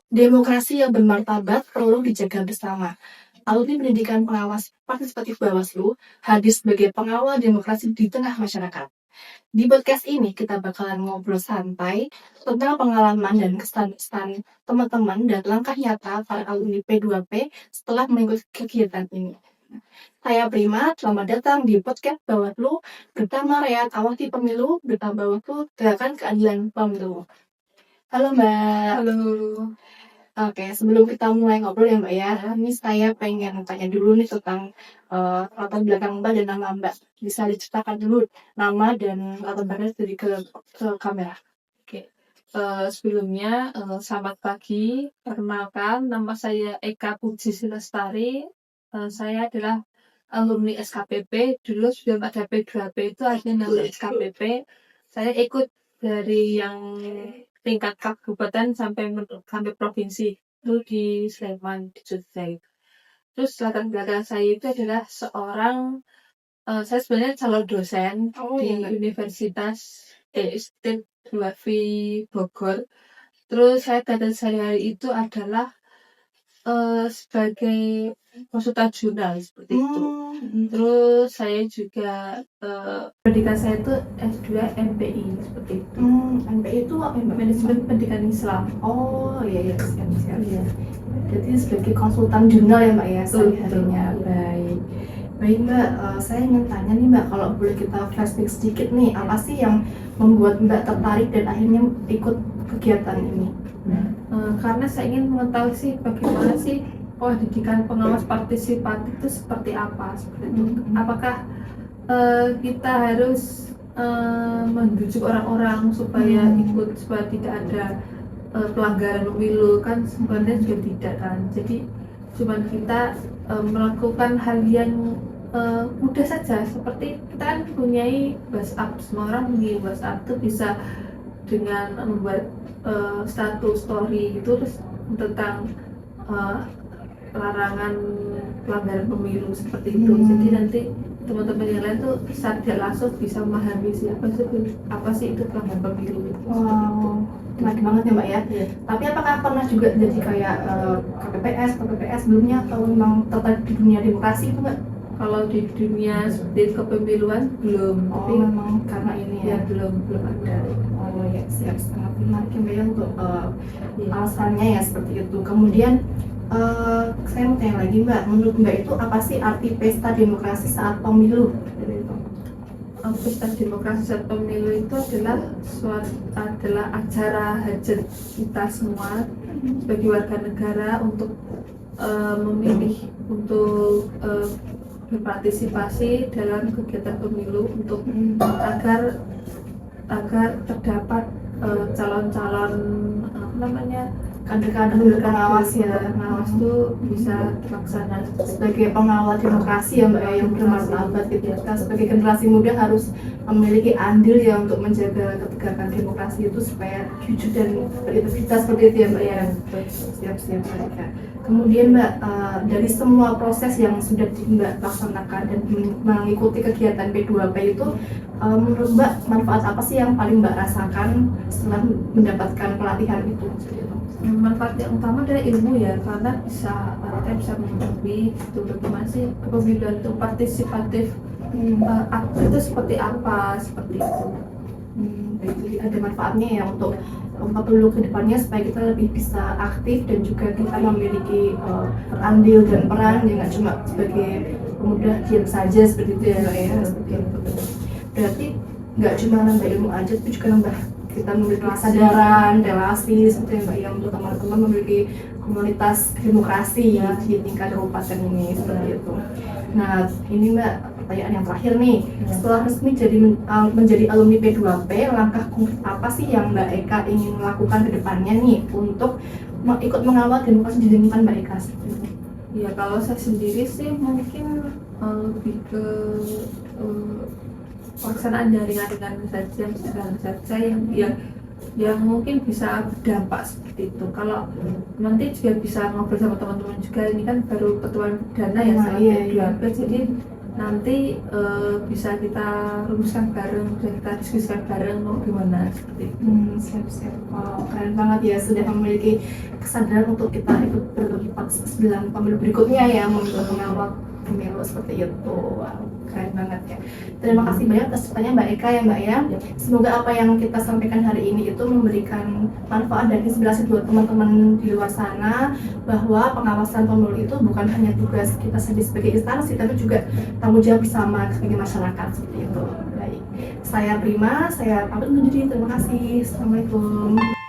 Demokrasi yang bermartabat perlu dijaga bersama. Alumni Pendidikan Pengawas Partisipatif Bawaslu hadir sebagai pengawal demokrasi di tengah masyarakat. Di podcast ini kita bakalan ngobrol santai tentang pengalaman dan kesan-kesan teman-teman dan langkah nyata para alumni P2P setelah mengikuti kegiatan ini. Saya Prima, selamat datang di podcast Bawaslu bersama Rayat Awati Pemilu, Duta Bawaslu Gerakan Keadilan Pemilu. Halo Mbak. Halo. Oke, sebelum kita mulai ngobrol ya Mbak ya, ini saya pengen tanya dulu nih tentang latar belakang Mbak dan nama Mbak. Bisa diceritakan dulu nama dan latar belakangnya dari ke kamera. Oke. Sebelumnya selamat pagi. Perkenalkan, nama saya Eka Puji Silestari. Saya adalah alumni SKPP. Dulu sebelum ada P2P itu ada nama SKPP. Saya ikut dari yang tingkat kabupaten sampai provinsi itu di Sleman, di Jogja. Terus latar belakang saya itu adalah seorang saya sebenarnya calon dosen di Universitas ISTIN Bogor. Terus saya kegiatan sehari-hari itu adalah sebagai konsultan jurnal seperti itu. Terus saya juga pendidikan saya itu S2 MPI seperti itu. MPI itu apa ya Mbak? Manajemen Pendidikan Islam. Oh iya siap. Iya. Jadi sebagai konsultan jurnal ya Mbak ya sehari-harinya. Baik Mbak, saya ingin tanya nih Mbak, kalau boleh kita flashback sedikit nih, apa sih yang membuat Mbak tertarik dan akhirnya ikut kegiatan ini? Karena saya ingin mengetahui sih bagaimana sih pendidikan pengawas partisipatif itu seperti apa, seperti itu. Apakah kita harus membujuk orang-orang supaya ikut, supaya tidak ada pelanggaran pemilu, kan sebenarnya juga tidak kan. Jadi cuman kita melakukan hal yang mudah saja, seperti kita kan mempunyai WhatsApp, semua orang punya WhatsApp itu bisa dengan membuat status story itu terus tentang larangan pelanggaran pemilu seperti itu. Jadi nanti teman-teman yang lain tuh secara tidak langsung bisa memahami apa sih itu pelanggaran pemilu. Wow, menarik banget ya Mbak ya. Iya. Tapi apakah pernah juga jadi kayak KPPS sebelumnya atau memang tertarik di dunia demokrasi itu Mbak? Kalau di dunia seperti kepemiluan belum, tapi memang karena ini ya belum ada. Oh ya, siap, sangat menarik ya Mbak ya untuk alasannya ya seperti itu. Kemudian saya mau tanya lagi Mbak, menurut Mbak itu apa sih arti pesta demokrasi saat pemilu? Pesta demokrasi saat pemilu itu adalah acara hajat kita semua sebagai warga negara untuk memilih, untuk berpartisipasi dalam kegiatan pemilu untuk agar terdapat calon-calon kader-kader pengawas ya, pengawas itu bisa terlaksana sebagai pengawal demokrasi ya Mbak yang bermartabat gitu ya. Kita sebagai generasi muda harus memiliki andil ya untuk menjaga ketegakan demokrasi itu supaya jujur dan berintegritas seperti itu ya Mbak ya. Siap Mbak. Kemudian Mbak, dari semua proses yang sudah Mbak laksanakan dan mengikuti kegiatan P2P itu, menurut Mbak manfaat apa sih yang paling Mbak rasakan setelah mendapatkan pelatihan itu? Manfaat yang utama adalah ilmu ya, karena kita bisa mengetahui itu bagaimana sih kepemiluan itu partisipatif, itu seperti apa, seperti itu. Jadi ada manfaatnya ya untuk pemilu ke depannya supaya kita lebih bisa aktif dan juga kita memiliki andil dan peran ya, nggak cuma sebagai pemuda diam saja seperti itu ya Mbak ya. Berarti nggak cuma nambah ilmu aja tapi juga nambah kita memiliki kesadaran, relasi seperti Mbak yang untuk teman-teman memiliki komunitas demokrasi ya di tingkat kabupaten ini seperti itu. Nah ini Mbak, pertanyaan yang terakhir nih, setelah resmi menjadi alumni P2P, langkah konkret apa sih yang Mbak Eka ingin melakukan ke depannya nih untuk ikut mengawal demokrasi di lingkungan Mbak Eka? Ya kalau saya sendiri sih mungkin lebih ke pelaksanaan jaringan saja yang mungkin bisa berdampak seperti itu. Kalau nanti juga bisa ngobrol sama teman-teman juga, ini kan baru pertemuan perdana ya sama P2P, jadi nanti bisa kita rumuskan bareng, bisa kita diskusikan bareng mau gimana seperti itu. Siap-siap. Wow, keren banget ya, sudah memiliki kesadaran untuk kita ikut berlipat 9 pemilu berikutnya ya, memilih pengawal pemilu seperti itu. Wow, keren banget ya. Terima kasih banyak atas ceritanya Mbak Eka ya Mbak ya. Semoga apa yang kita sampaikan hari ini itu memberikan manfaat dan inspirasi buat teman-teman di luar sana, bahwa pengawasan pemilu itu bukan hanya tugas kita sendiri sebagai instansi, tapi juga tanggung jawab bersama sebagai masyarakat seperti itu. Baik, saya Prima, saya pamit undur diri. Terima kasih. Assalamualaikum.